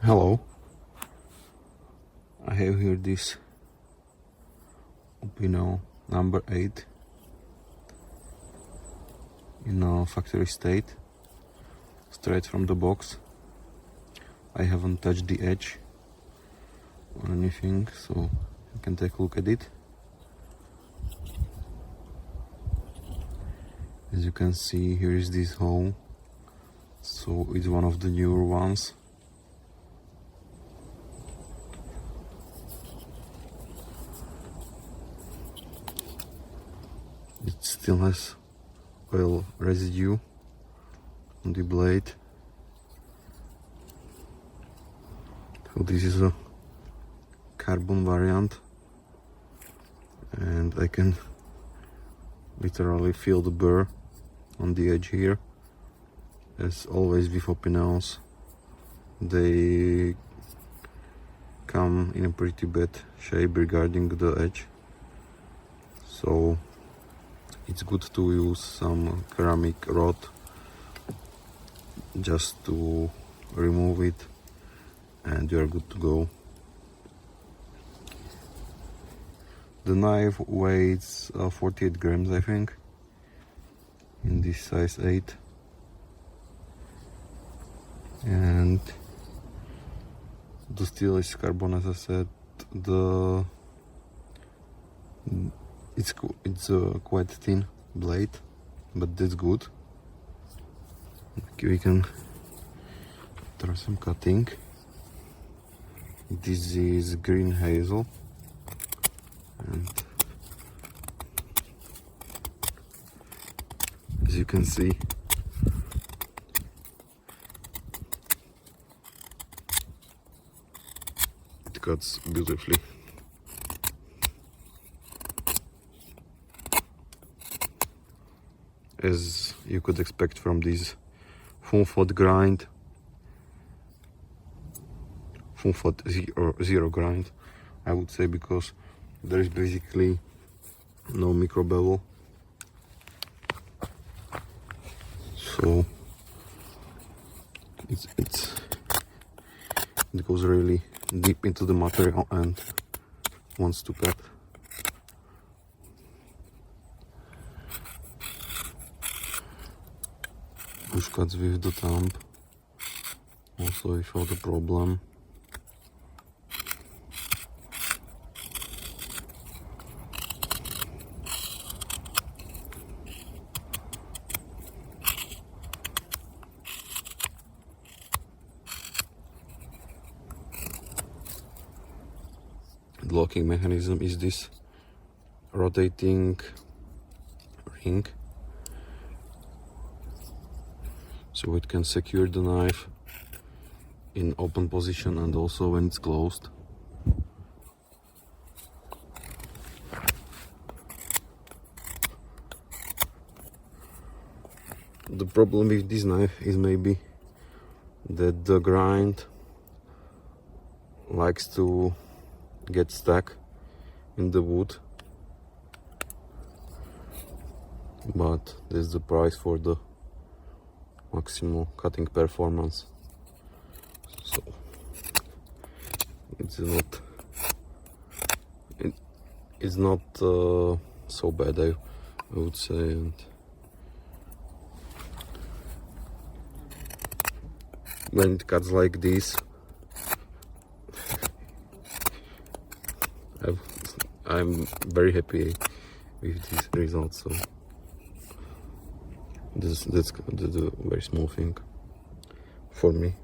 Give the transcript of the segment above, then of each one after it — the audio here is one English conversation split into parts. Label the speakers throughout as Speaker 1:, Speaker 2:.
Speaker 1: Hello, I have here this Opinel number 8 in a factory state, straight from the box. I haven't touched the edge or anything, so you can take a look at it. As you can see, here is this hole, so it's one of the newer ones. It still has oil residue on the blade. So this is a carbon variant, and I can literally feel the burr on the edge here. As always with Opinels, they come in a pretty bad shape regarding the edge, so it's good to use some ceramic rod just to remove it, and you are good to go. The knife weighs 48 grams, I think, in this size 8, and the steel is carbon, as I said. It's a quite thin blade, but that's good. Okay, we can try some cutting. This is green hazel, and as you can see, it cuts beautifully. As you could expect from this full foot zero grind, I would say, because there is basically no micro bevel, so it goes really deep into the material and wants to cut. Push cuts with the thumb also without a problem. The locking mechanism is this rotating ring, so it can secure the knife in open position and also when it's closed. The problem with this knife is maybe that the grind likes to get stuck in the wood, but that's the price for the maximal cutting performance. So it's not so bad, I would say. And when it cuts like this, I'm very happy with this result. So that's a very small thing for me.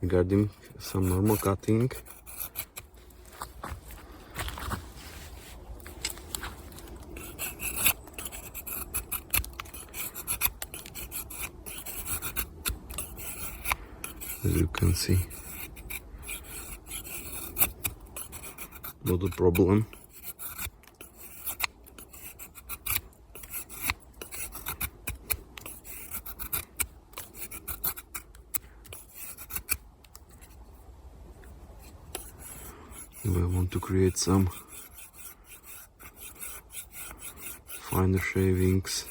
Speaker 1: Regarding some normal cutting, as you can see, not a problem. If I want to create some finer shavings,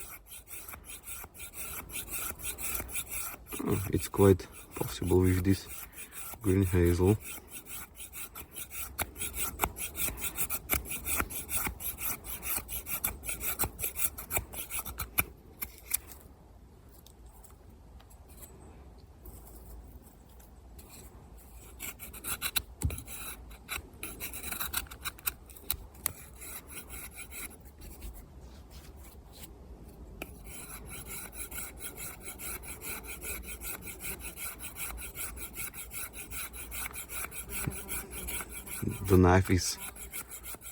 Speaker 1: it's quite possible with this green hazel. The knife is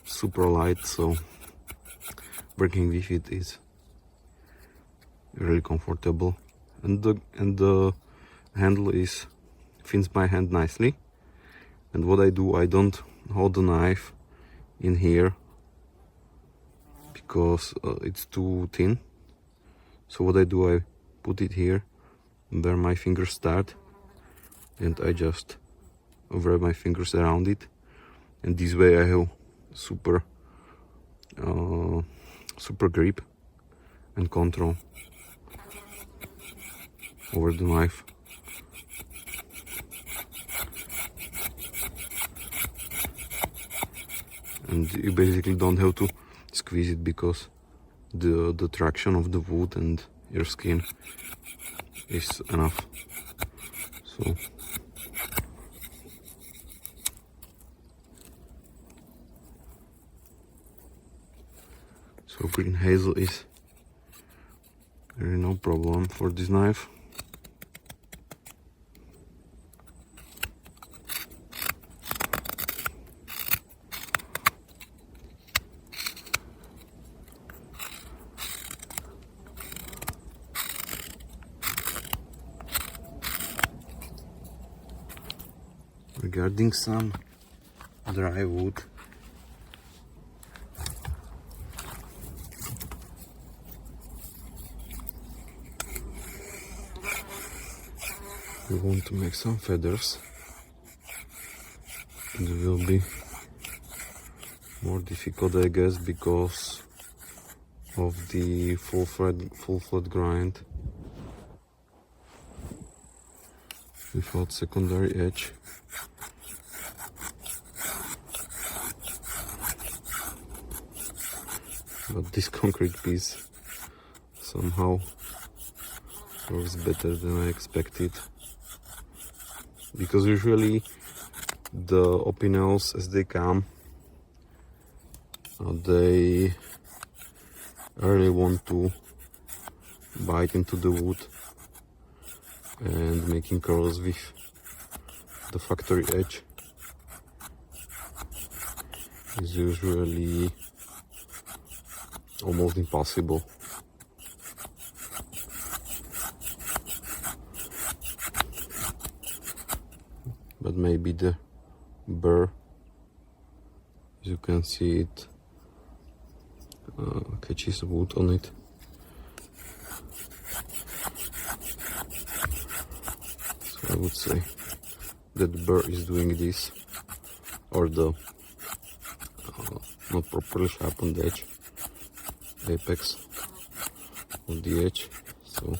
Speaker 1: super light, so working with it is really comfortable, and the handle fits my hand nicely. And what I do, I don't hold the knife in here because it's too thin. So what I do, I put it here where my fingers start, and I just wrap my fingers around it, and this way I have super grip and control over the knife. And you basically don't have to squeeze it because the traction of the wood and your skin is enough. So green hazel is really no problem for this knife. Regarding some dry wood, we want to make some feathers. It will be more difficult, I guess, because of the full flat grind without secondary edge. But this concrete piece somehow works better than I expected, because usually the Opinels, as they come, they really want to bite into the wood, and making curls with the factory edge is usually almost impossible. But maybe the burr, as you can see, it catches wood on it. So I would say that the burr is doing this, or the not properly sharpened edge, apex of the edge. So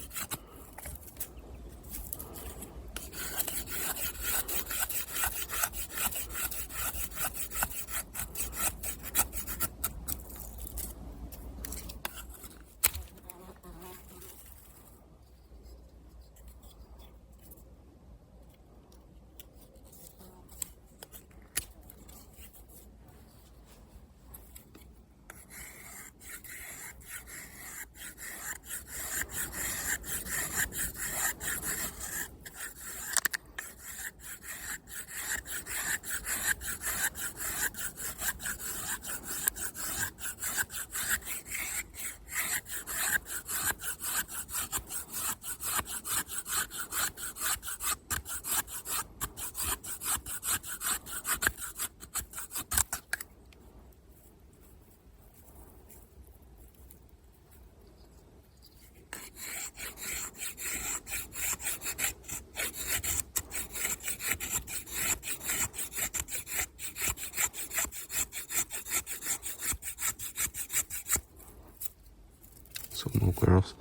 Speaker 1: so no curls.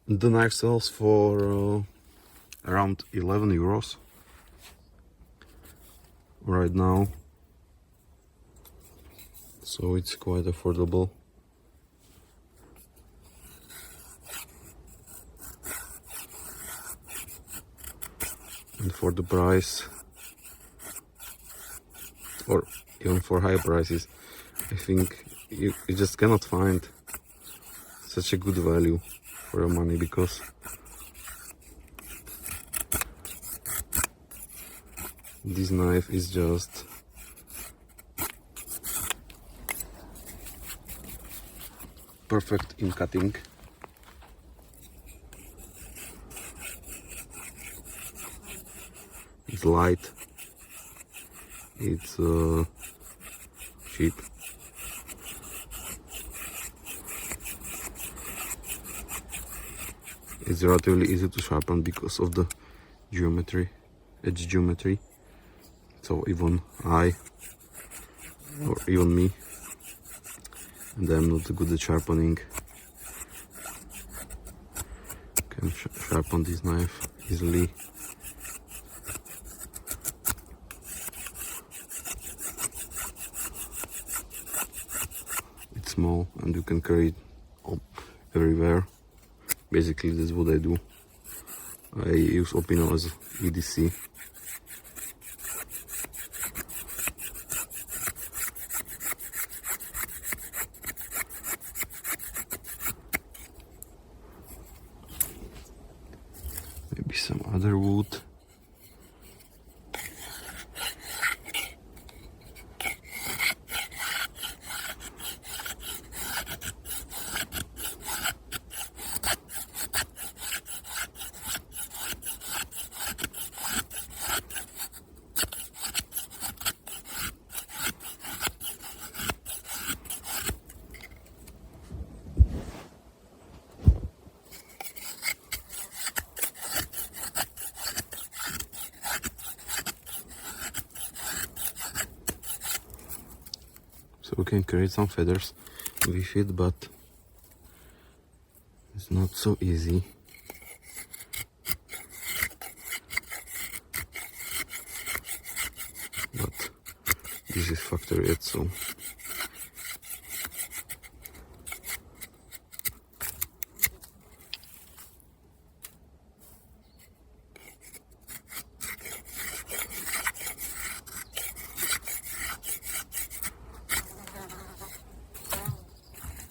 Speaker 1: The knife sells for around 11 euros right now, so it's quite affordable. And for the price, or even for high prices, I think you just cannot find such a good value for your money, because this knife is just perfect in cutting. It's light, it's cheap. It's relatively easy to sharpen because of the geometry, edge geometry. So even I, or even me, and I'm not good at sharpening, can sharpen this knife easily. It's small and you can carry it everywhere. Basically that's what I do. I use Opinel as EDC. Maybe some other wood. So we can create some feathers with it, but it's not so easy. But this is factory yet, so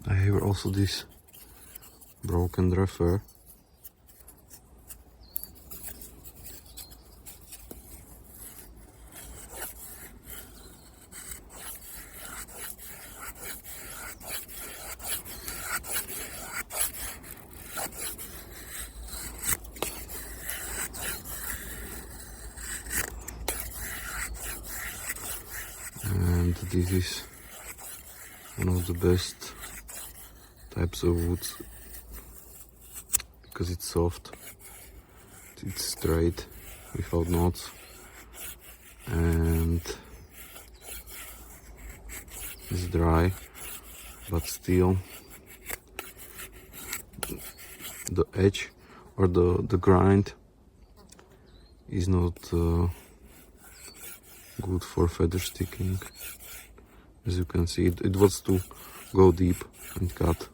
Speaker 1: I have also this broken refer. And this is one of the best types of woods because it's soft, it's straight without knots, and it's dry, but still the edge or the grind is not good for feather sticking. As you can see, it wants to go deep and cut.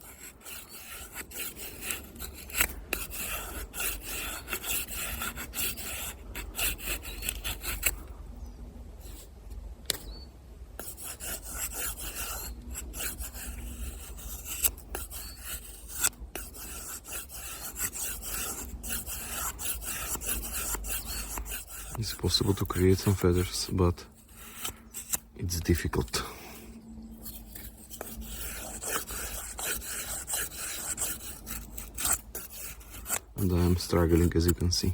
Speaker 1: It's possible to create some feathers, but it's difficult. And I'm struggling, as you can see.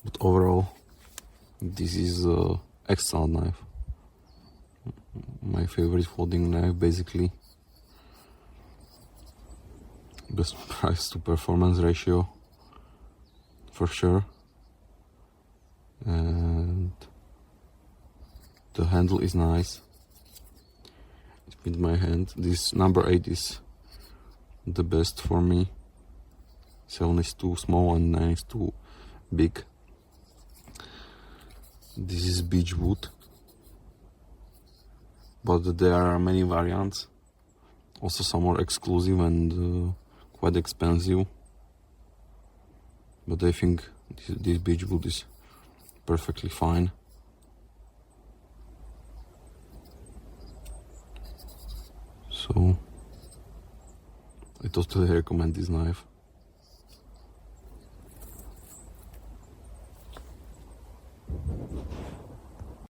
Speaker 1: But overall, this is an excellent knife. My favorite folding knife, basically. best price to performance ratio for sure. And the handle is nice. It fits my hand. This number 8 is the best for me. 7 is too small and 9 is too big. This is beech wood, but there are many variants. Also some more exclusive and quite expensive. But I think this beech wood is perfectly fine. So I totally recommend this knife.